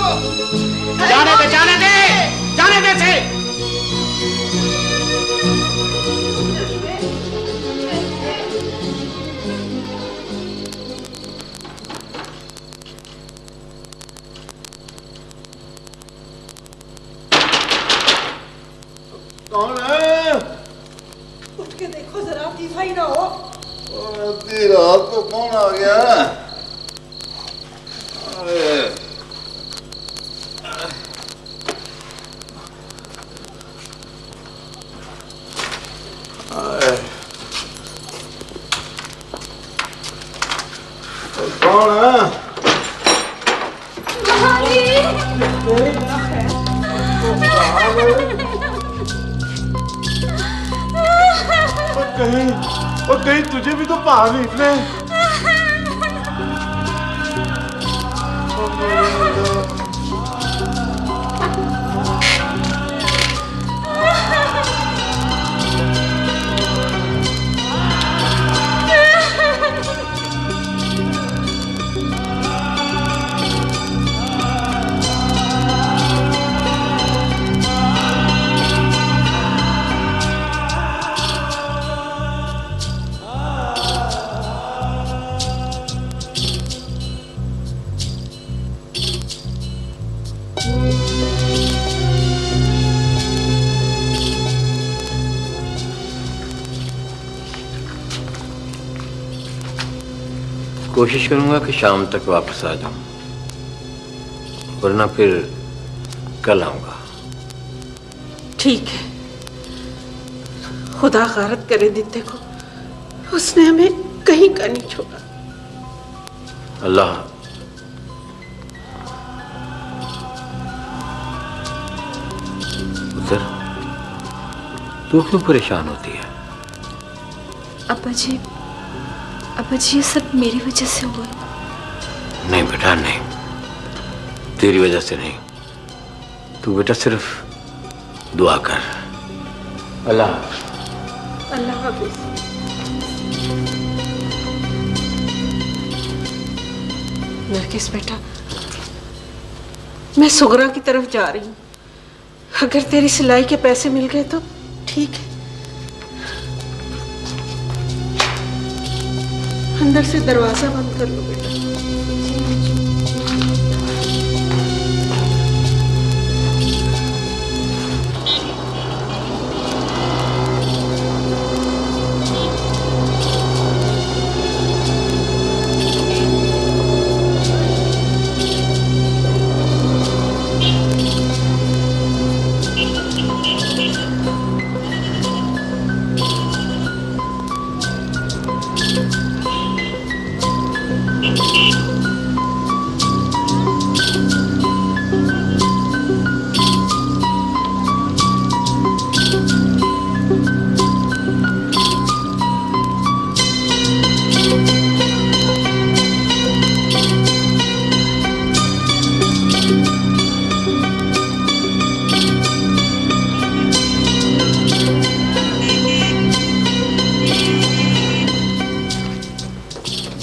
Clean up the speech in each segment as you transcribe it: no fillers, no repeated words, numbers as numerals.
जाने दे, जाने दे, जाने दे से। कौन है? उठ के देखो जरा, दीवाई ना हो। आधी रात को कौन आ गया? कौन है? कहीं तुझे भी तो बाहर निकले। कोशिश करूंगा कि शाम तक वापस आ जाऊं, वरना फिर कल आऊंगा। ठीक है, खुदा गारत करे दित्ते को, उसने हमें कहीं का नहीं छोड़ा। अल्लाह उधर तू क्यों परेशान होती है? अब्बा जी ये सब मेरी वजह से हुआ। नहीं बेटा नहीं, तेरी वजह से नहीं। तू बेटा सिर्फ दुआ कर। अल्लाह हाफिज। नरगिस बेटा, मैं सुगरा की तरफ जा रही हूँ। अगर तेरी सिलाई के पैसे मिल गए तो ठीक है। अंदर से दरवाजा बंद कर लो बेटा।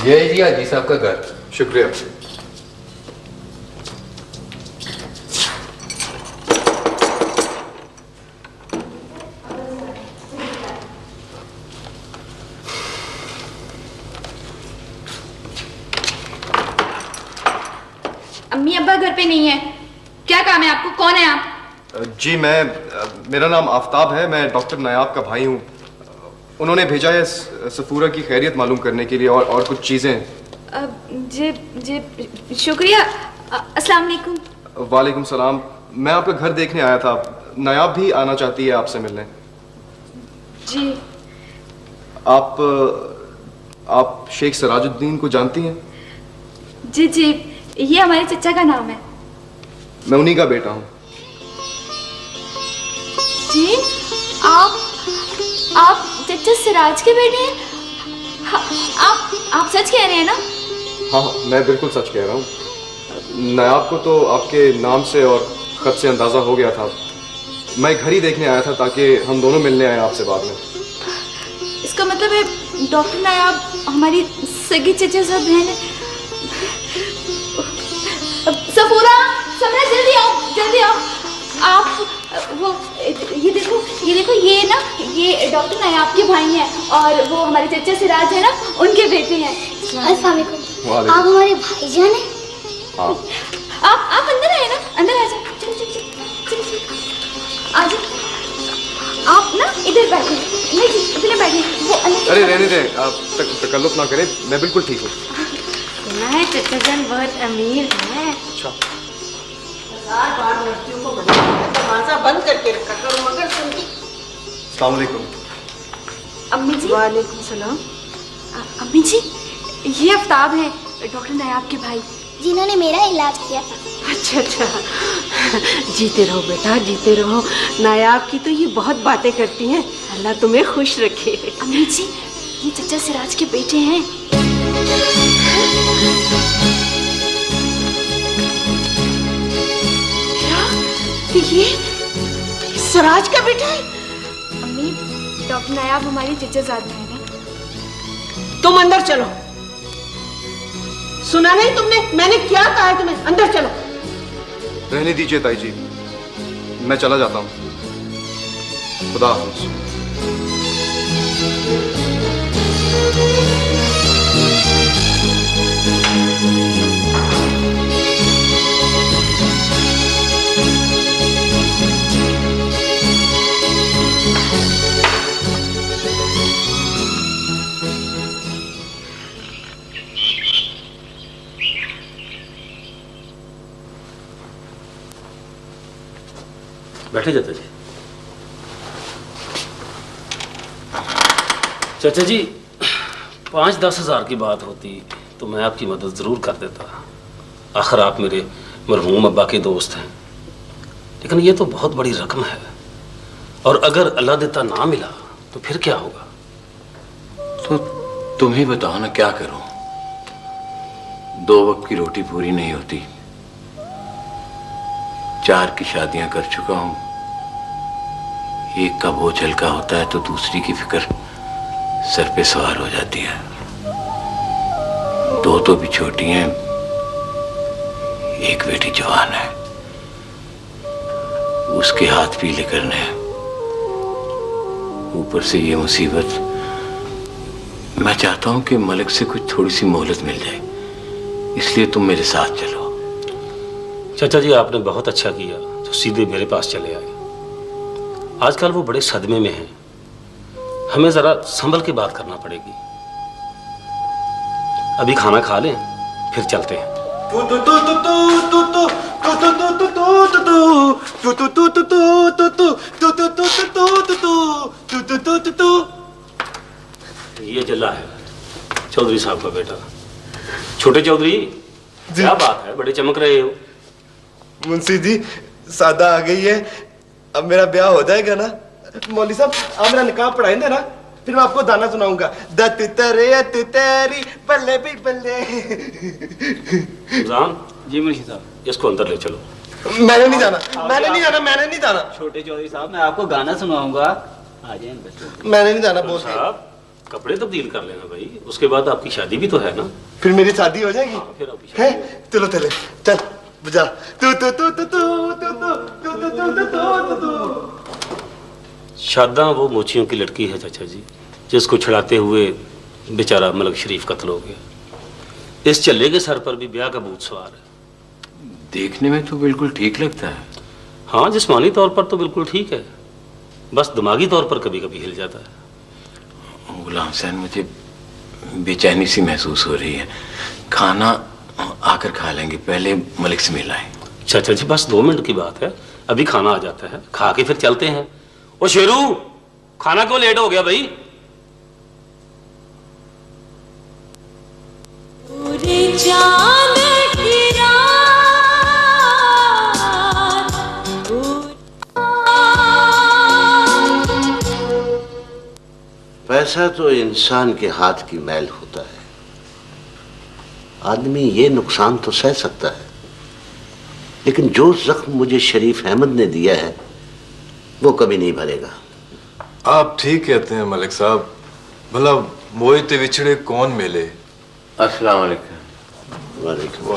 ये जी हाजी साहब का घर। शुक्रिया। अम्मी अब्बा घर पे नहीं है। क्या काम है आपको? कौन है आप? जी मेरा नाम आफ्ताब है। मैं डॉक्टर नायाब का भाई हूँ। उन्होंने भेजा है सफूरा की खैरियत मालूम करने के लिए और कुछ चीज़ें। जी शुक्रिया। अस्सलाम वालेकुम। वालेकुम सलाम। मैं आपका घर देखने आया था। नायाब भी आना चाहती है आपसे मिलने। जी। आप शेख सराजुद्दीन को जानती हैं? जी ये हमारे चचा का नाम है। मैं उन्हीं का बेटा हूँ। जी आप चचा सिराज के बेटे हैं? आप सच कह रहे हैं ना? हाँ मैं बिल्कुल सच कह रहा हूँ। नायाब को तो आपके नाम से और खत से अंदाज़ा हो गया था। मैं घर ही देखने आया था ताकि हम दोनों मिलने आए आपसे बाद में। इसका मतलब है डॉक्टर नायाब हमारी सगी चचा साहब बहन है। सफूरा, समरा, ये देखो, ये ना, ये डॉक्टर नायाब के भाई हैं और वो हमारे चचा सिराज है ना, उनके बेटे हैं। अस्सलाम वालेकुम। आप हमारे भाईजान हैं? हाँ। आप अंदर आए ना, अंदर आ जाओ। चलो चलो चलो चलो आ जाओ। आप ना इधर बैठे, नहीं जी इधर बैठे, वो अंदर। अरे रहने दें, आप तकल्लुफ ना करें, मैं बिल्कुल ठीक हूँ। सुना है चचा जान बहुत अमीर है। अच्छा। लड़कियों को दरवाजा बंद करके रखा करो, मगर सुनती। अस्सलाम वालेकुम। अम्मी जी। वालेकुम सलाम। अम्मी जी, ये आफ्ताब है, डॉक्टर नायाब के भाई, जिन्होंने मेरा इलाज किया था। अच्छा अच्छा, जीते रहो बेटा, जीते रहो। नायाब की तो ये बहुत बातें करती हैं, अल्लाह तुम्हें खुश रखे। अम्मी जी, ये चचा सिराज के बेटे हैं। क्या? ये सिराज का बेटा है? अम्मी, डॉक्टर नायाब हमारी चचाजाद हैं ना। तुम अंदर चलो। सुना नहीं तुमने? मैंने क्या कहा है तुम्हें? अंदर चलो। रहने दीजिए ताई जी, मैं चला जाता हूँ। खुदा हाफिज। बैठे चाचा जी। चाचा जी, 5-10 हज़ार की बात होती तो मैं आपकी मदद ज़रूर कर देता। आखिर आप मेरे मरहूम अब्बा के दोस्त हैं, लेकिन ये तो बहुत बड़ी रकम है, और अगर अल्लाह देता ना मिला तो फिर क्या होगा? तो तुम ही बताओ ना, क्या करूं? 2 वक्त की रोटी पूरी नहीं होती, 4 की शादियां कर चुका हूं। एक का बोझ हल्का होता है तो दूसरी की फिक्र सर पे सवार हो जाती है। 2 तो भी छोटी हैं, एक बेटी जवान है, उसके हाथ पीले करने हैं। ऊपर से ये मुसीबत। मैं चाहता हूं कि मलिक से कुछ थोड़ी सी मोहलत मिल जाए, इसलिए तुम मेरे साथ चलो। चाचा जी, आपने बहुत अच्छा किया जो सीधे मेरे पास चले आए। आजकल वो बड़े सदमे में हैं, हमें जरा संभल के बात करना पड़ेगी। अभी खाना खा लें, फिर चलते हैं। ये जल्ला है चौधरी साहब का बेटा। छोटे चौधरी, क्या बात है, बड़े चमक रहे हो। मुंशी जी, सादा आ गई है, अब मेरा ब्याह हो जाएगा ना। मौली साहब, आप मेरा निकाह पढ़ाएंगे ना, फिर मैं आपको दाना सुनाऊंगा। दत तरे तेरी बल्ले भी बल्ले। जान जी, मुंशी साहब, इसको अंदर ले चलो। मैंने नहीं जाना, मैंने नहीं जाना, मैंने नहीं जाना। छोटे चौधरी साहब, मैं आपको गाना सुनाऊंगा, आ जाए अंदर। मैंने नहीं जाना बोस साहब, कपड़े तब्दील कर लेना भाई, उसके बाद आपकी शादी भी तो है ना। फिर मेरी शादी हो जाएगी। फिर आपकी है, चलो चले, चल बुझा। तू तू तू तू तू तू तू तू तू तू तू। शादा वो मोचियों की लड़की है चाचा जी, जिसको छड़ाते हुए बेचारा मलक शरीफ कत्ल हो गया। इस चल्ले के सर पर भी ब्याह का भूत सवार है। देखने में तो बिल्कुल ठीक लगता है। हाँ, जिस्मानी तौर पर तो बिल्कुल ठीक है, बस दिमागी तौर पर कभी कभी हिल जाता है। गुलाम हुसैन, मुझे बेचैनी सी महसूस हो रही है। खाना आकर खा लेंगे, पहले मलिक से मिलाएं। चाचा जी, बस 2 मिनट की बात है, अभी खाना आ जाता है, खा के फिर चलते हैं। ओ शेरू, खाना क्यों लेट हो गया भाई? पैसा तो इंसान के हाथ की मैल होता है। आदमी ये नुकसान तो सह सकता है, लेकिन जो जख्म मुझे शरीफ अहमद ने दिया है वो कभी नहीं भरेगा। आप ठीक कहते हैं मलिक साहब, भला मोए ते विछड़े कौन मिले। अस्सलाम वालेकुम। वालेकुम।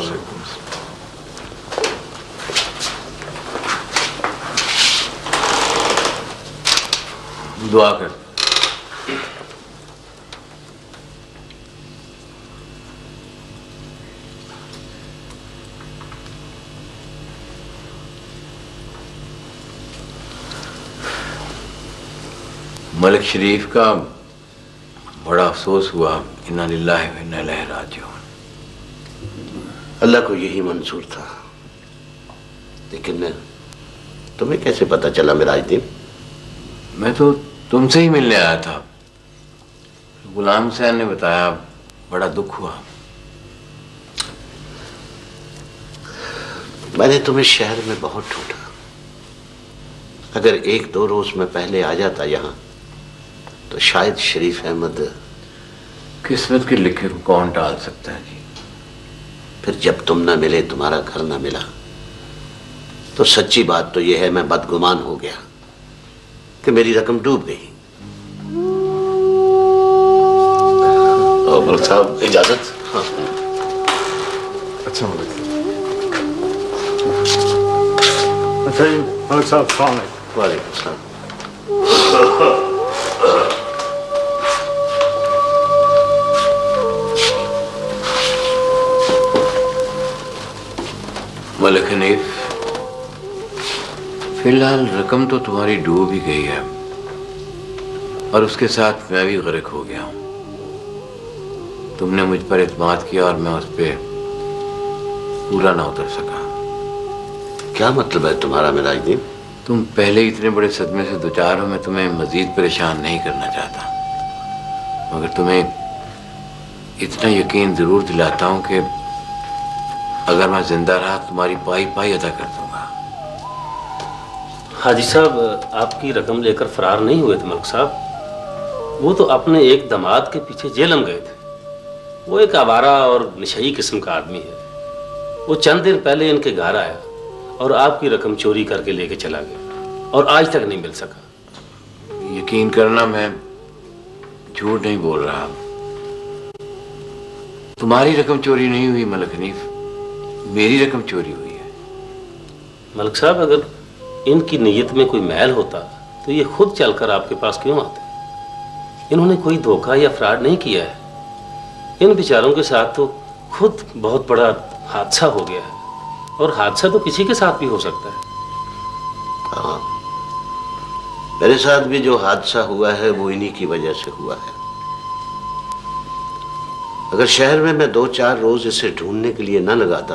दुआ कर। मलिक शरीफ का बड़ा अफसोस हुआ। इन्ना लिल्लाहि व इन्ना इलैहि राजिऊन। अल्लाह को यही मंजूर था, लेकिन तुम्हें कैसे पता चला मिराजुद्दीन? मैं तो तुमसे ही मिलने आया था। गुलाम हुसैन ने बताया, बड़ा दुख हुआ। मैंने तुम्हें शहर में बहुत ढूंढा। अगर 1-2 रोज में पहले आ जाता यहाँ तो शायद शरीफ अहमद। किस्मत के लिखे को कौन टाल सकता है जी। फिर जब तुम ना मिले, तुम्हारा घर ना मिला, तो सच्ची बात तो यह है मैं बदगुमान हो गया कि मेरी रकम डूब गई। मलिक साहब इजाजत। हाँ अच्छा मलिक अच्छा जी, मलिक साहब सलाम अलैकुम। वालेकुम सलाम। मलिक हनीफ, फिलहाल रकम तो तुम्हारी डूब ही गई है और उसके साथ मैं भी गर्क हो गया हूं। तुमने मुझ पर एतमाद किया और मैं उस पर पूरा ना उतर सका। क्या मतलब है तुम्हारा मिराजुद्दीन? तुम पहले ही इतने बड़े सदमे से दुचार हो, मैं तुम्हें मजीद परेशान नहीं करना चाहता, मगर तुम्हें इतना यकीन जरूर दिलाता हूं कि अगर मैं जिंदा रहा तुम्हारी पाई पाई अदा कर दूंगा। हाजी साहब, आपकी रकम लेकर फरार नहीं हुए थे मलिक साहब। वो तो अपने एक दामाद के पीछे जेलम गए थे। वो एक आवारा और नशई किस्म का आदमी है। वो चंद दिन पहले इनके घर आया और आपकी रकम चोरी करके लेके चला गया और आज तक नहीं मिल सका। यकीन करना, मैं झूठ नहीं बोल रहा। तुम्हारी रकम चोरी नहीं हुई मलिक हनीफ, मेरी रकम चोरी हुई है। मलिक साहब, अगर इनकी नीयत में कोई मैल होता तो ये खुद चलकर आपके पास क्यों आते? इन्होंने कोई धोखा या फ्रॉड नहीं किया है। इन बेचारों के साथ तो खुद बहुत बड़ा हादसा हो गया है, और हादसा तो किसी के साथ भी हो सकता है। हाँ, मेरे साथ भी जो हादसा हुआ है वो इन्हीं की वजह से हुआ है। अगर शहर में मैं 2-4 रोज इसे ढूंढने के लिए न लगाता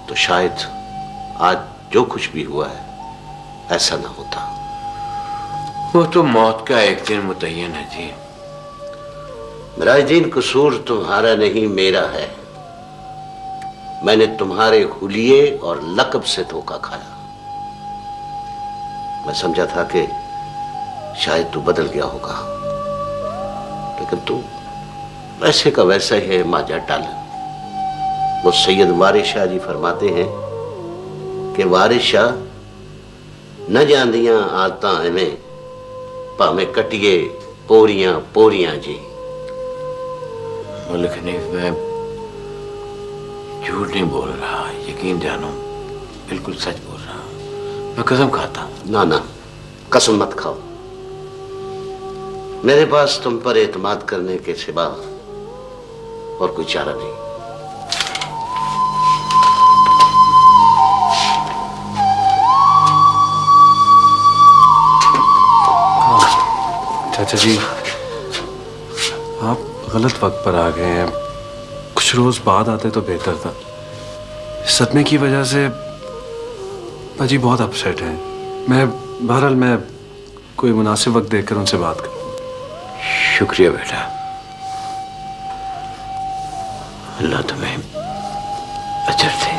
तो शायद आज जो कुछ भी हुआ है ऐसा ना होता। वो तो मौत का एक दिन मुतय्यन है जी। मिराजुद्दीन, कसूर तुम्हारा नहीं मेरा है। मैंने तुम्हारे हुलिये और लकब से धोखा खाया। मैं समझा था कि शायद तू बदल गया होगा, लेकिन तू वैसे का वैसा ही है, माजा टाल। वो सैयद वारिस शाह जी फरमाते हैं कि वारिस शाह न जानदियां आदतां एवें भावें कटिए पोरियां पोरियां जी। मलिक हनीफ, मैं झूठ नहीं बोल रहा, यकीन जानो, बिल्कुल सच बोल रहा हूं। मैं कसम खाता हूं। ना ना, कसम मत खाओ। मेरे पास तुम पर एतमाद करने के सिवा और कोई चारा नहीं। चाचा जी, आप गलत वक्त पर आ गए हैं। कुछ रोज बाद आते तो बेहतर था। सदमे की वजह से पाजी बहुत अपसेट हैं। बहरहाल मैं कोई मुनासिब वक्त देखकर उनसे बात करूँ। शुक्रिया बेटा, अल्लाह तुम्हें अजर दे।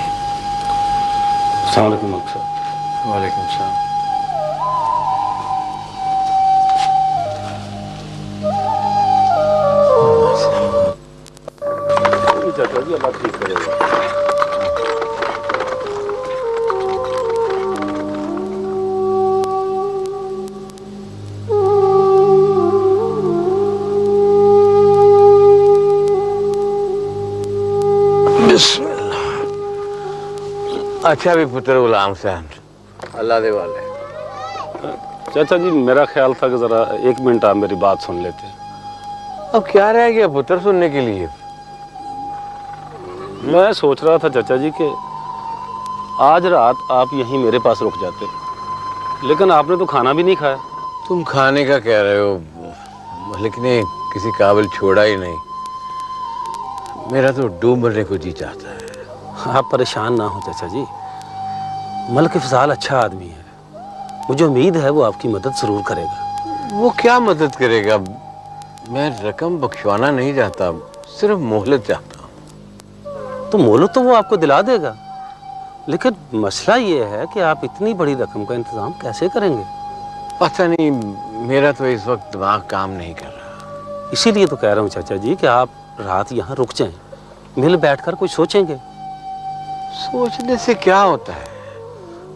अस्सलाम वालेकुम मलिक साहब। वालेकुम सलाम। चाचा जी, अल्लाह ठीक करेगा। अच्छा भी पुत्र गुलाम हुसैन, अल्लाह दे वाले। चाचा जी मेरा ख्याल था कि जरा 1 मिनट आप मेरी बात सुन लेते। अब क्या रह गया पुत्र सुनने के लिए? मैं सोच रहा था चाचा जी कि आज रात आप यहीं मेरे पास रुक जाते, लेकिन आपने तो खाना भी नहीं खाया। तुम खाने का कह रहे हो, मलिक ने किसी काबिल छोड़ा ही नहीं। मेरा तो डूब मरने को जी चाहता है। आप परेशान ना हो चाचा जी, मलिक फिजाल अच्छा आदमी है, मुझे उम्मीद है वो आपकी मदद जरूर करेगा। वो क्या मदद करेगा? मैं रकम बख्शवाना नहीं चाहता, सिर्फ मोहलत चाहता हूँ। तो मोहलत तो वो आपको दिला देगा, लेकिन मसला ये है कि आप इतनी बड़ी रकम का इंतजाम कैसे करेंगे? पता नहीं, मेरा तो इस वक्त दिमाग काम नहीं कर रहा। इसीलिए तो कह रहा हूँ चाचा जी कि आप रात यहाँ रुक जाएं, मिल बैठकर कुछ सोचेंगे। सोचने से क्या होता है?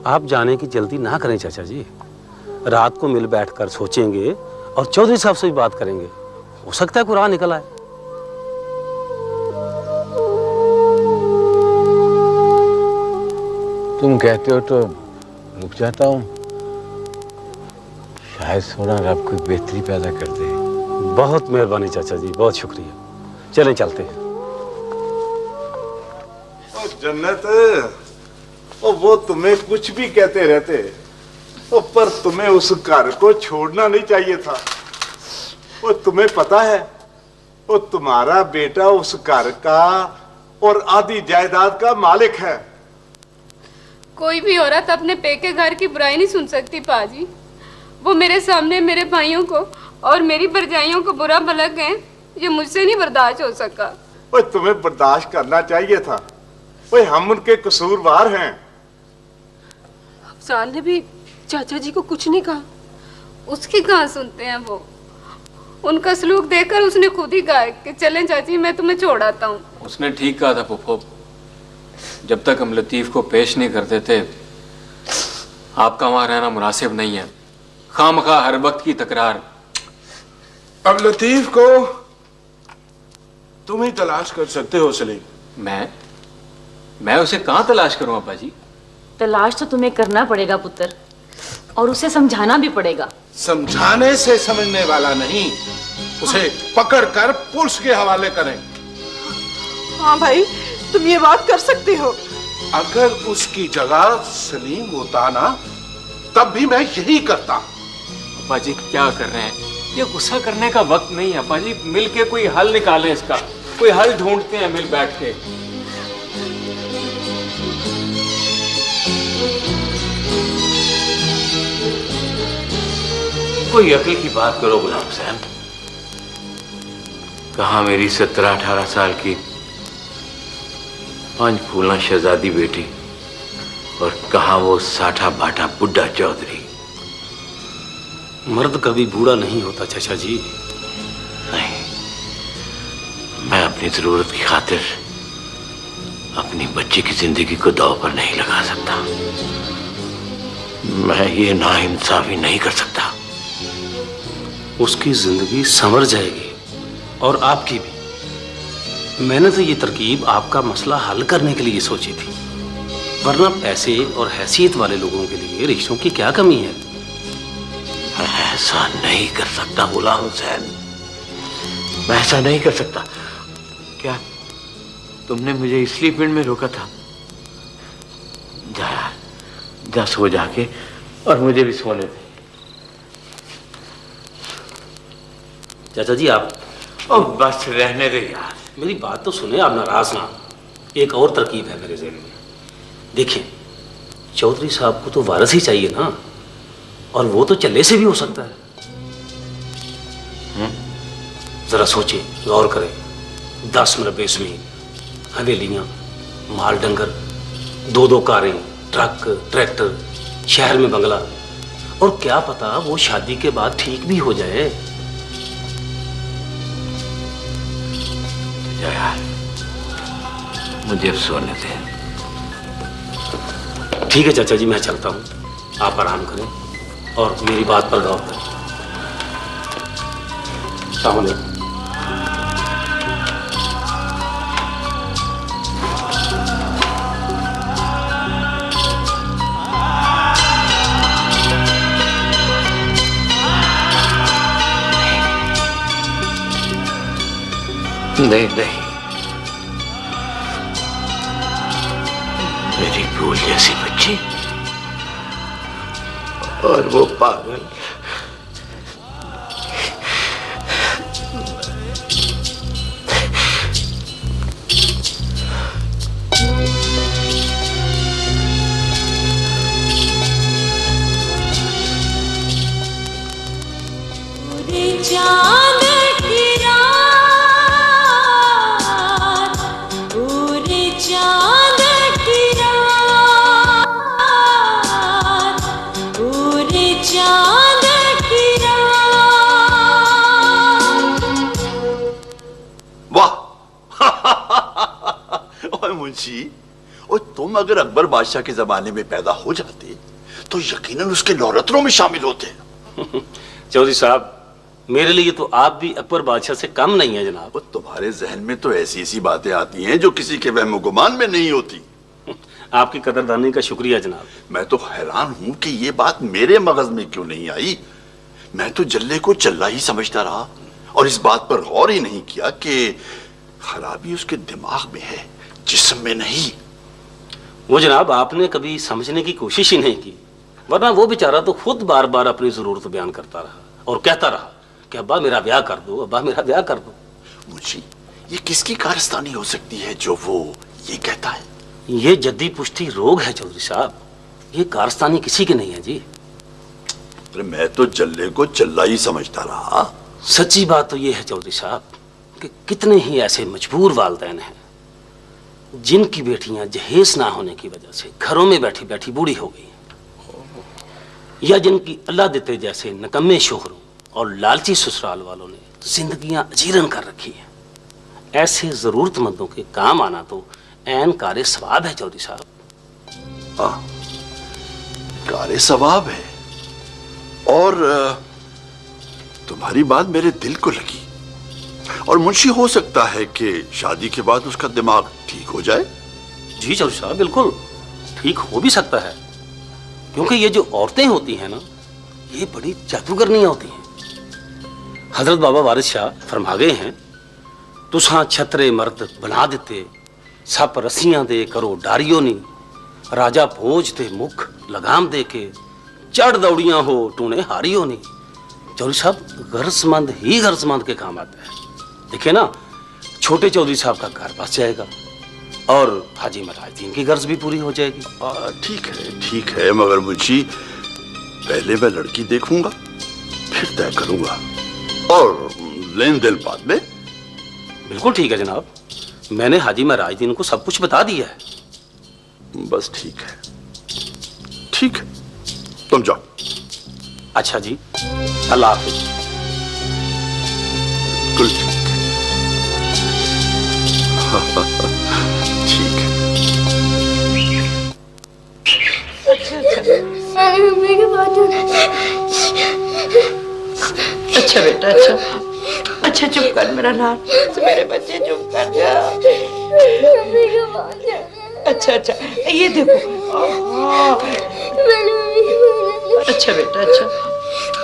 आप जाने की जल्दी ना करें चाचा जी, रात को मिल बैठकर सोचेंगे और चौधरी साहब से भी बात करेंगे, हो सकता है कुछ राह निकल आए। तुम कहते हो तो रुक जाता हूँ, शायद सोना रब कोई बेहतरी पैदा कर दे। बहुत मेहरबानी चाचा जी, बहुत शुक्रिया। चलें चलते हैं। जन्नत, वो तुम्हें कुछ भी कहते रहते, पर तुम्हें उस घर को छोड़ना नहीं चाहिए था। तुम्हें पता है, वो तुम्हारा बेटा उस घर का और आधी जायदाद का मालिक है। कोई भी औरत अपने पेके घर की बुराई नहीं सुन सकती पाजी। वो मेरे सामने मेरे भाइयों को और मेरी भरजाइयों को बुरा भला कहें, ये मुझसे नहीं बर्दाश्त हो सका। तुम्हें बर्दाश्त करना चाहिए था। हम उनके कसूरवार हैं। अफजाल ने भी चाचा जी को कुछ नहीं कहा। उसकी कहाँ सुनते हैं वो, उनका सलूक देखकर उसने खुद ही कहा कि चलें चाची, मैं तुम्हें छोड़ आता हूँ। उसने ठीक कहा था फूफो, जब तक हम लतीफ को पेश नहीं करते थे, आपका वहां रहना मुनासिब नहीं है। खामखा हर वक्त की तकरार। अब लतीफ को तुम ही तलाश कर सकते हो सलीम। मैं उसे कहां तलाश करूं अब्बा जी? तलाश तो तुम्हें करना पड़ेगा पुत्र, और उसे समझाना भी पड़ेगा। समझाने से समझने वाला नहीं, उसे पकड़कर पुलिस के हवाले करें। हाँ भाई, तुम ये बात कर सकते हो। अगर उसकी जगह सलीम होता ना, तब भी मैं यही करता। अब्बा जी क्या कर रहे हैं? ये गुस्सा करने का वक्त नहीं है अब्बा जी, मिल के कोई हल निकालें इसका, कोई हल ढूंढते हैं मिल बैठ के। कोई अकल की बात करो गुलाम हुसैन। कहाँ मेरी 17-18 साल की 5 फूला शहजादी बेटी, और कहाँ वो साठा बाटा बुड्ढा चौधरी। मर्द कभी बूढ़ा नहीं होता चाचा जी। नहीं, मैं अपनी जरूरत की खातिर अपनी बच्ची की जिंदगी को दांव पर नहीं लगा सकता। मैं ये नाइंसाफी नहीं कर सकता। उसकी जिंदगी संवर जाएगी और आपकी भी। मैंने तो ये तरकीब आपका मसला हल करने के लिए सोची थी, वरना पैसे और हैसियत वाले लोगों के लिए रिश्तों की क्या कमी है? ऐसा नहीं कर सकता गुलाम हुसैन, मैं ऐसा नहीं कर सकता। क्या तुमने मुझे इसलिए पिंड में रोका था? जा यार, जा सो जाके, और मुझे भी सोने दे। चाचा जी आप बस रहने दे यार। मेरी बात तो सुने, आप नाराज ना। एक और तरकीब है मेरे ज़हन में। देखिए, चौधरी साहब को तो वारस ही चाहिए ना, और वो तो चले से भी हो सकता है। जरा सोचिए, गौर करें। 10 मरबे ज़मीन, हवेलियां, माल डंगर, 2-2 कारें, ट्रक, ट्रैक्टर, शहर में बंगला, और क्या पता वो शादी के बाद ठीक भी हो जाए। यार, मुझे अब सोने दे। ठीक है चाचा जी, मैं चलता हूँ, आप आराम करें और मेरी बात पर गौर करें। अस्सलाम वालेकुम। नहीं नहीं, मेरी भूल जैसी बच्ची और वो पागल। चांद की रात, पूरे चांद की रात, पूरे चांद की रात। वाह ओए मुंशी, और तुम अगर अकबर बादशाह के जमाने में पैदा हो जाते तो यकीनन उसके लौरतरों में शामिल होते। चौधरी साहब, मेरे लिए तो आप भी अकबर बादशाह से कम नहीं है जनाब। तुम्हारे जहन में तो ऐसी ऐसी बातें आती हैं जो किसी के वहम गुमान में नहीं होती। आपकी कदरदानी का शुक्रिया जनाब। मैं तो हैरान हूं कि ये बात मेरे मगज में क्यों नहीं आई। मैं तो जल्ले को चल्ला ही समझता रहा और इस बात पर गौर ही नहीं किया कि खराबी उसके दिमाग में है, जिस्म में नहीं। वो जनाब, आपने कभी समझने की कोशिश ही नहीं की, वरना वो बेचारा तो खुद बार बार अपनी जरूरत बयान करता रहा और कहता रहा कि अब्बा मेरा ब्याह कर दो, अब्बा मेरा ब्याह कर दो। मुझे ये किसकी कारस्तानी हो सकती है जो वो ये कहता है? ये जद्दी पुश्ती रोग है चौधरी साहब, ये कारस्तानी किसी की नहीं है जी। अरे मैं तो जल्ले को चल्ला ही समझता रहा। सच्ची बात तो ये है चौधरी साहब कि कितने ही ऐसे मजबूर वालिदैन हैं जिनकी बेटियां जहेज ना होने की वजह से घरों में बैठी बैठी बूढ़ी हो गई, या जिनकी अल्लाह देते जैसे नकम्मे शोहरों और लालची ससुराल वालों ने जिंदगियां अजीरन कर रखी हैं। ऐसे जरूरतमंदों के काम आना तो ऐन कारे सवाब है चौधरी साहब। हाँ, कारे सवाब है। और तुम्हारी बात मेरे दिल को लगी। और मुंशी, हो सकता है कि शादी के बाद उसका दिमाग ठीक हो जाए। जी चौधरी साहब, बिल्कुल ठीक हो भी सकता है, क्योंकि ये जो औरतें होती हैं ना, ये बड़ी जादूगरनी होती हैं। हजरत बाबा वारिस शाह फरमा गए हैं, तुसां छतरे मर्द बना देते, सप रस्सियां दे करो डारियो नी, राजा भोज ते मुख लगाम दे के, चढ़ दौड़ियां हो टूने हारियो नी। चौधरी साहब, गर्जमंद ही गर्जमंद के काम आता है। देखिए ना, छोटे चौधरी साहब का घर बस जाएगा और हाजी मराजुद्दीन की गर्ज भी पूरी हो जाएगी। ठीक है, मगर मुंशी, पहले मैं लड़की देखूंगा, फिर तय करूंगा, और लेन देन बाद में। बिल्कुल ठीक है जनाब, मैंने हाजी मराजुद्दीन को सब कुछ बता दिया है। बस ठीक है, ठीक है, तुम जाओ। अच्छा जी, अल्लाह हाफिज। बिल्कुल ठीक है। ठीक है। मम्मी के पास अच्छा बेटा, अच्छा अच्छा, चुप कर मेरा लाल, मेरे बच्चे चुप कर जा। मम्मी के पास अच्छा अच्छा, ये देखो। अच्छा बेटा, अच्छा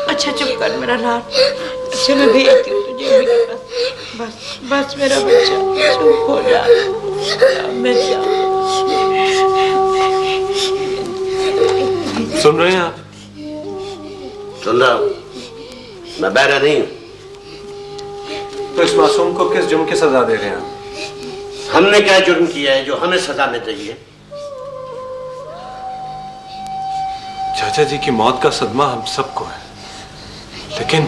अच्छा, चुप कर मेरा लाल। अच्छा, मैं भेजती हूँ तुझे अम्मी के पास। बस बस मेरा बच्चा, चुप हो जा। मैं जाऊँ। सुन रहे हैं आप? सुन रहा हूं, मैं बहरा नहीं हूं। तो इस मासूम को किस जुर्म की सजा दे रहे हैं आप? हमने क्या जुर्म किया है जो हमें सजा मिल रही है? चाचा जी की मौत का सदमा हम सबको है, लेकिन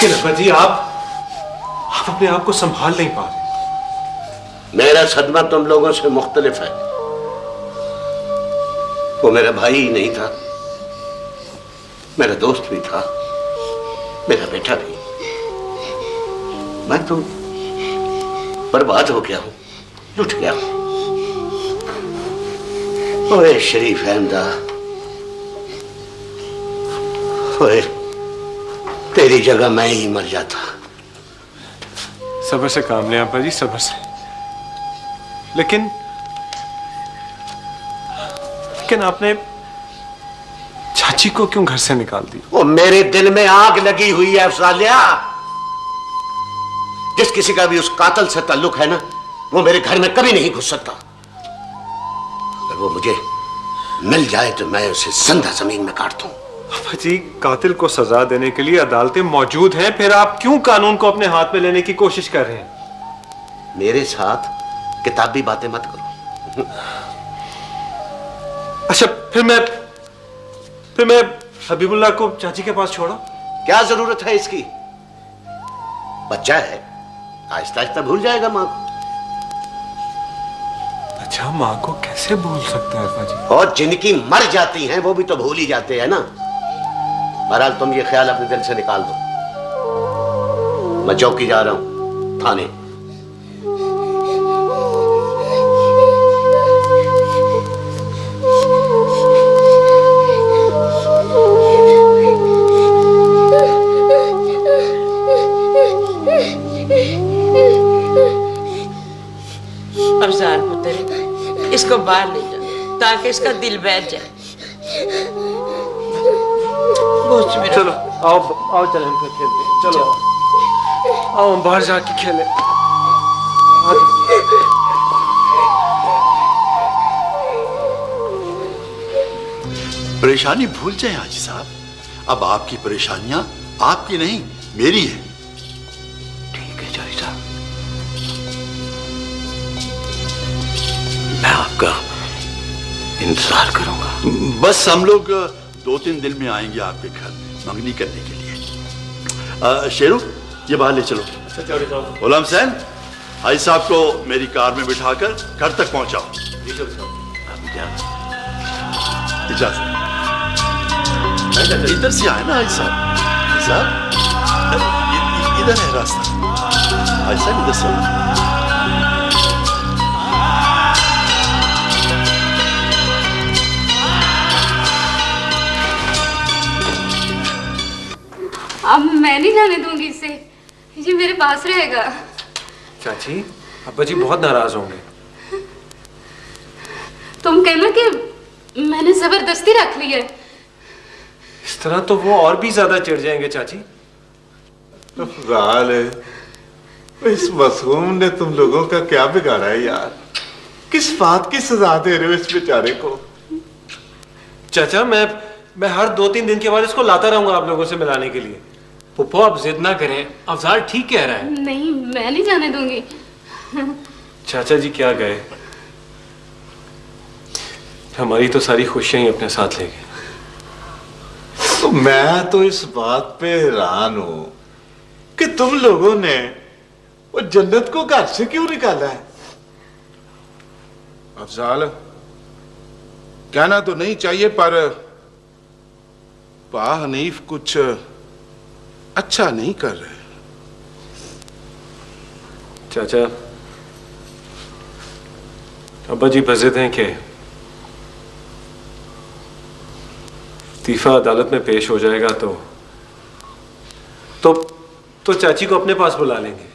अब्बा जी, आप अपने आप को संभाल नहीं पा रहे। मेरा सदमा तुम लोगों से मुख्तलिफ है। वो मेरा भाई ही नहीं था, मेरा दोस्त भी था, मेरा बेटा भी। मैं तो बर्बाद हो गया हूं, लुट गया हूं। ओए शरीफ अहमदा, ओए तेरी जगह मैं ही मर जाता। सब्र से काम लें अब्बा जी, सब्र से। लेकिन आपने चाची को क्यों घर से निकाल दी? वो मेरे दिल में आग लगी हुई है अफजालिया। जिस किसी का भी उस कातल से ताल्लुक है ना, वो मेरे घर में कभी नहीं घुस सकता। अगर वो मुझे मिल जाए तो मैं उसे जिंदा जमीन में काट दूं। पापा जी, कातिल को सजा देने के लिए अदालतें मौजूद हैं, फिर आप क्यों कानून को अपने हाथ में लेने की कोशिश कर रहे हैं? मेरे साथ किताबी बातें मत करो। अच्छा, फिर मैं हबीबुल्लाह को चाची के पास छोड़ा? क्या जरूरत है इसकी? बच्चा है, आहिस्ता आहिस्ता भूल जाएगा मां को। अच्छा, मां को कैसे भूल सकता है पापा जी? और जिनकी मर जाती हैं वो भी तो भूल ही जाते हैं ना। बहरहाल तुम ये ख्याल अपने दिल से निकाल दो। मैं चौकी जा रहा हूं, थाने। अफजाल पुत्र, इसको बाहर ले जाओ ताकि इसका दिल बैठ जाए। चलो आओ चले, हम फिर खेलते हैं। चलो आओ, हम बाहर जाके खेलें। परेशानी भूल जाए हाजी साहब। अब आपकी परेशानियां आपकी नहीं, मेरी है। ठीक है चौधरी साहब, मैं आपका इंतजार करूंगा। बस हम लोग 2-3 दिन में आएंगे आपके घर मंगनी करने के लिए। शेरू, ये बाहर ले चलो। गुलाम हुसैन, भाई साहब को मेरी कार में बिठाकर घर तक पहुंचाओ। इजाजत। इधर से आए ना हाजी साहब। इधर है रास्ता। हाजी साहब इधर से। अब मैं नहीं जाने दूंगी इसे, ये मेरे पास रहेगा। चाची, अब्बा जी बहुत नाराज होंगे। तुम कहना कि मैंने जबरदस्ती रख ली है। इस तरह तो वो और भी ज्यादा चिढ़ जाएंगे चाची। अफजाल, इस मासूम ने तुम लोगों का क्या बिगाड़ा है यार? किस बात की सजा दे रहे हो इस बेचारे को? चाचा, मैं हर 2-3 दिन के बाद इसको लाता रहूंगा आप लोगों से मिलाने के लिए। पुप्पो, आप जिद ना करें, अफजाल ठीक कह रहा है। नहीं, मैं नहीं जाने दूंगी। चाचा जी क्या गए, हमारी तो सारी खुशियां ही अपने साथ ले गए। तो मैं तो इस बात पे हैरान हूं कि तुम लोगों ने वो जन्नत को घर से क्यों निकाला है? अफजाल, कहना तो नहीं चाहिए पर पा हनीफ कुछ अच्छा नहीं कर रहे। चाचा, अब्बा जी बज़िद हैं कि इस्तीफा अदालत में पेश हो जाएगा तो चाची को अपने पास बुला लेंगे।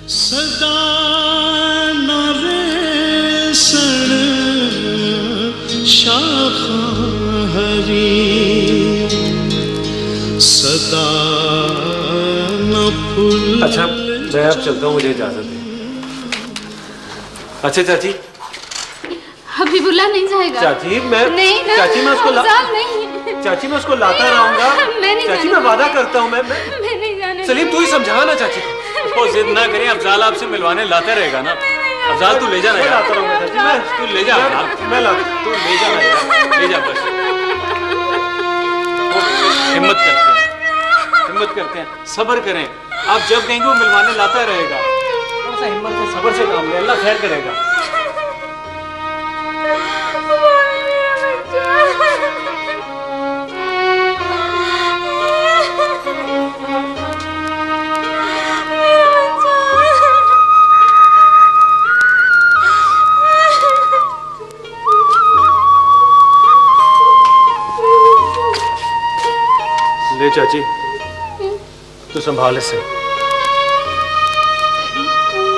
सदा नवे सण शाखा हरी, सदा न फूल। अच्छा, मैं अब चलता हूँ, मुझे इजाजत है। अच्छा चाची। हबीबुल्लाह नहीं जाएगा। चाची मैं नहीं, चाची मैं उसको नहीं। चाची मैं उसको लाता रहूंगा। चाची मैं वादा करता हूँ। मैं नहीं जाने। सलीम, तू ही समझा ना चाची को। वो जिद ना करें, अफजाल आपसे मिलवाने लाता रहेगा ना। अफजाल तू ले जाना यार। लाता रहूंगा चाची, तू ले जा। मैं लाता, तू ले जाना यार, ले जा बस। हिम्मत करते हैं, सब्र करें। आप जब कहेंगे वो मिलवाने लाता रहेगा। थोड़ा सा हिम्मत से, सब्र से काम ले, अल्लाह खैर करेगा। ले चाची, तू संभाल इसे।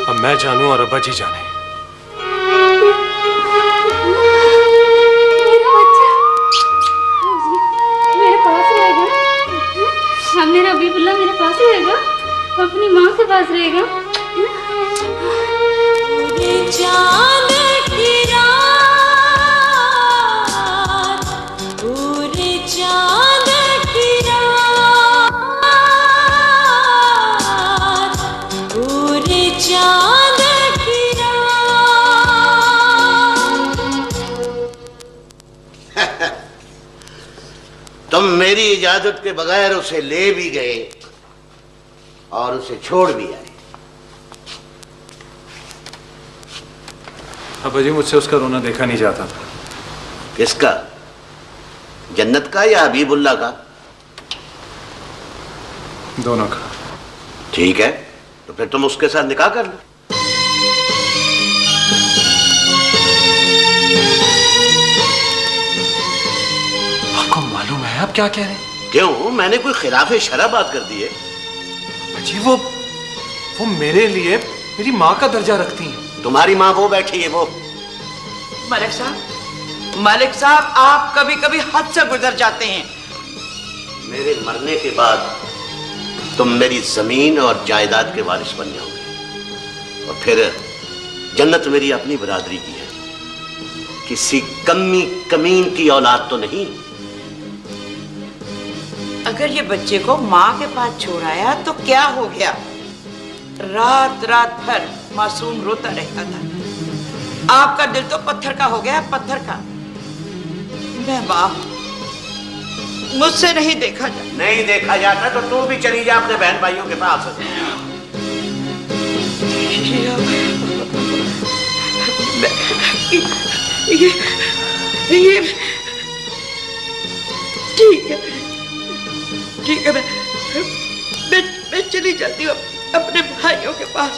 अब मैं जानूं और अब्बा जी जाने। मेरा बच्चा, मेरे देख लो। चांद की रात, पूरे चांद की रात, पूरे चांद की रात। तुम मेरी इजाजत के बगैर उसे ले भी गए और उसे छोड़ भी आए। अब्बा जी, मुझसे उसका रोना देखा नहीं जाता था। किसका? जन्नत का या हबीबुल्ला का? दोनों का। ठीक है, तो फिर तुम उसके साथ निकाह कर लो। आपको मालूम है आप क्या कह रहे हैं? क्यों? मैंने कोई खिलाफे शरअ बात कर दी है? जी वो मेरे लिए मेरी माँ का दर्जा रखती हैं। तुम्हारी माँ वो बैठी है वो। मलिक साहब आप कभी कभी हद से गुजर जाते हैं। मेरे मरने के बाद तुम मेरी जमीन और जायदाद के वारिस बन जाओगे और फिर जन्नत मेरी अपनी बरादरी की है, किसी कमीन की औलाद तो नहीं। अगर ये बच्चे को माँ के पास छोड़ आया तो क्या हो गया? रात रात भर मासूम रोता रहता था। आपका दिल तो पत्थर का हो गया, पत्थर का। मैं बाप, मुझसे नहीं देखा जाता। नहीं देखा जाता तो तू भी चली जा अपने बहन भाइयों के पास। ये ठीक है, मैं चली जाती हूँ अपने भाइयों के पास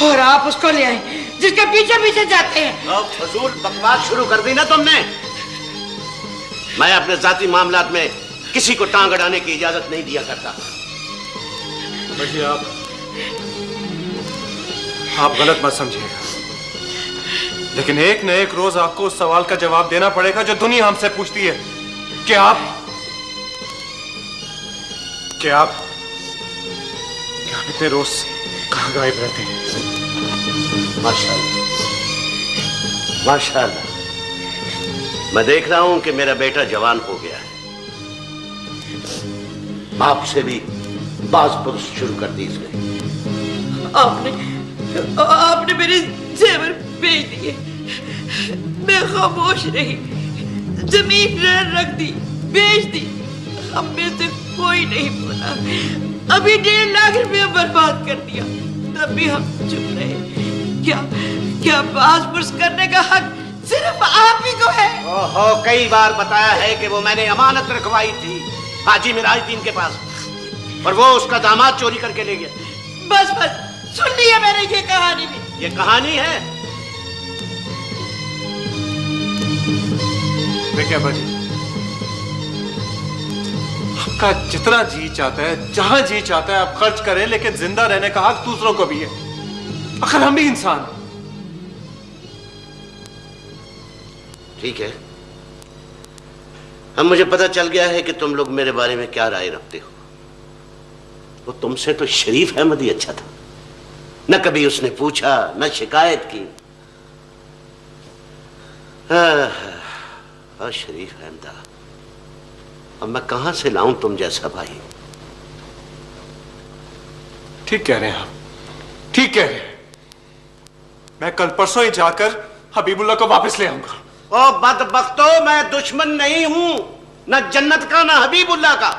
और आप उसको ले आए जिसके पीछे पीछे जाते हैं। फजूल बकवास शुरू कर दी ना तुमने। मैं अपने जाती मामलात में किसी को टांग अड़ाने की इजाजत नहीं दिया करता। बल्कि आप गलत मत समझिएगा, लेकिन एक न एक रोज आपको उस सवाल का जवाब देना पड़ेगा जो दुनिया हमसे पूछती है कि आप इतने रोज कहाँ गायब रहते हैं। माशाअल्लाह, माशाअल्लाह। मैं देख रहा हूं कि मेरा बेटा जवान हो गया है। बाप से भी बाज पुरुष शुरू कर दी इसने। आपने मेरे जेवर बेच दिए, मैं खामोश रही। जमीन रख दी, बेच दी, हम में से कोई नहीं बोला। अभी 1.5 लाख रुपया बर्बाद कर दिया, तब भी हम चुप रहे। क्या बाज पुरुष करने का हक सिर्फ आप ही को है? ओहो, कई बार बताया है कि वो मैंने अमानत रखवाई थी हाजी मिराजुद्दीन के पास और वो उसका दामाद चोरी करके ले गया। बस सुन लिया मैंने ये कहानी भी। ये कहानी है? देखिए अब्बा जी, आपका जितना जी चाहता है, जहां जी चाहता है आप खर्च करें, लेकिन जिंदा रहने का हक दूसरों को भी है। आखिर हम भी इंसान हैं। ठीक है, अब मुझे पता चल गया है कि तुम लोग मेरे बारे में क्या राय रखते हो। वो तुमसे तो शरीफ अहमद ही अच्छा था, न कभी उसने पूछा न शिकायत की। शरीफ अहमद, अब मैं कहां से लाऊं तुम जैसा भाई? ठीक कह रहे हैं आप, ठीक कह रहे हैं। मैं कल परसों ही जाकर हबीबुल्ला को वापस ले आऊंगा। ओ बदबख्तो, मैं दुश्मन नहीं हूं, न जन्नत का न हबीबुल्ला का।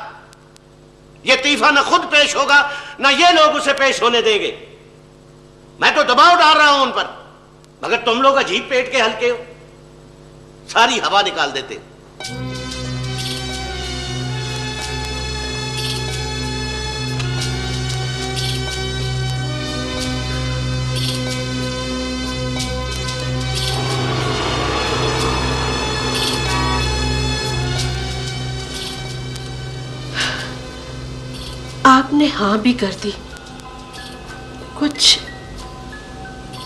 ये तीफा न खुद पेश होगा न ये लोग उसे पेश होने देंगे। मैं तो दबाव डाल रहा हूं उन पर, मगर तुम लोग अजीब पेट के हल्के हो, सारी हवा निकाल देते। आपने हाँ भी कर दी, कुछ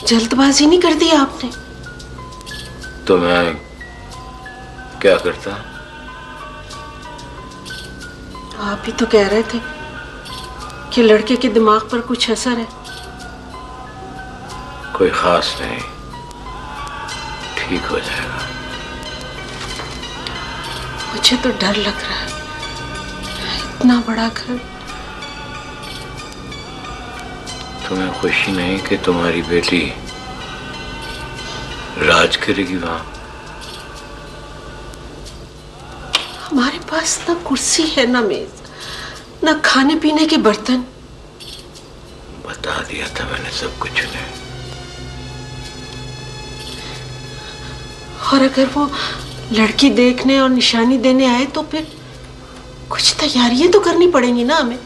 जल्दबाजी नहीं कर दी आपने? तो मैं क्या करता? आप ही तो कह रहे थे कि लड़के के दिमाग पर कुछ असर है? कोई खास नहीं, ठीक हो जाएगा। मुझे तो डर लग रहा है, इतना बड़ा घर। तुम्हें खुशी नहीं कि तुम्हारी बेटी राज करेगी वहां? हमारे पास ना कुर्सी है, ना मेज, ना खाने पीने के बर्तन। बता दिया था मैंने सब कुछ उन्हें। और अगर वो लड़की देखने और निशानी देने आए तो फिर कुछ तैयारियां तो करनी पड़ेंगी ना हमें।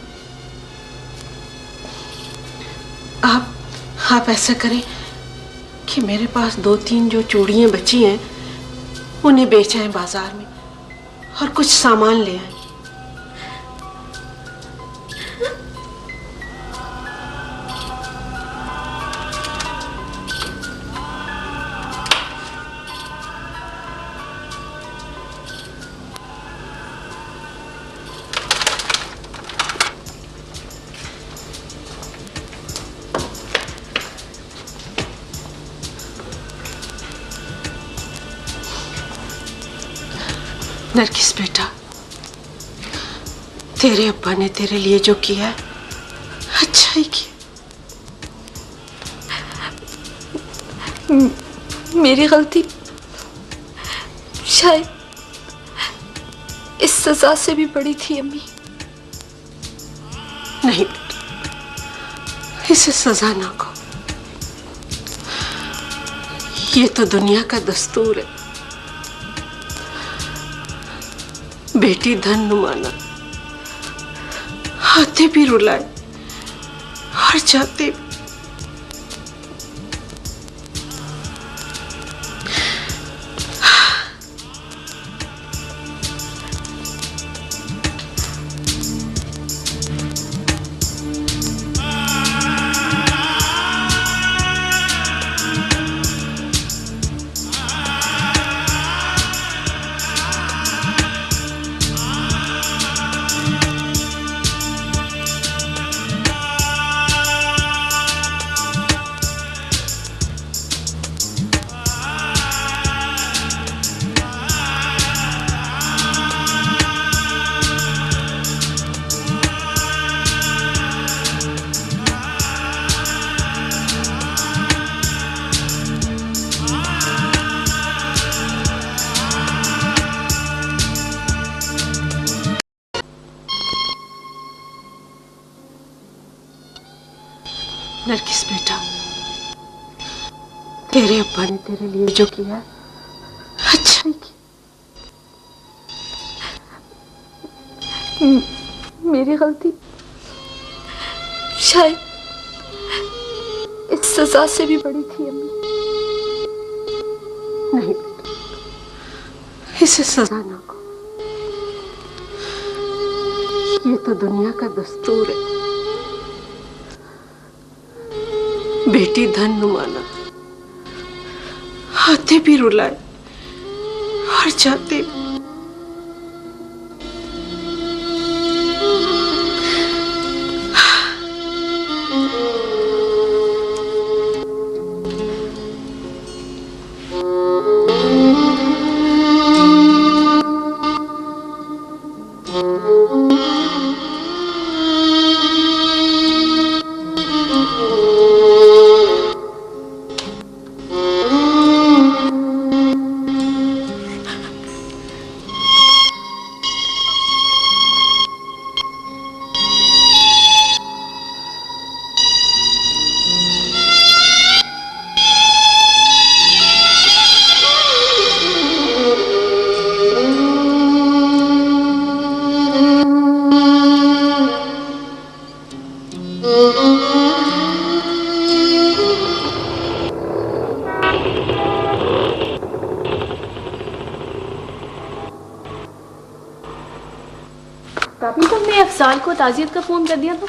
आप ऐसा करें कि मेरे पास 2-3 जो चूड़ियां बची हैं उन्हें बेच आए बाजार में और कुछ सामान ले आए। नरगिस बेटा, तेरे अब्बा ने तेरे लिए जो किया है अच्छा ही किया। मेरी गलती शायद इस सजा से भी बड़ी थी अम्मी। नहीं बेटा, इसे सजा ना कहो, ये तो दुनिया का दस्तूर है। बेटी धन नुमाना आते भी रुलाए और जाते भी। नरगिस बेटा, तेरे अब्बा ने तेरे लिए जो किया अच्छा ही किया। मेरी गलती शायद इस सजा से भी बड़ी थी अम्मी। नहीं बेटा, इसे सजा ना कहो, ये तो दुनिया का दस्तूर है। बेटी धन नुमाना आते भी रुलाए और जाते भी। भाभी, तुमने अफसान को ताजियत का फोन कर दिया था?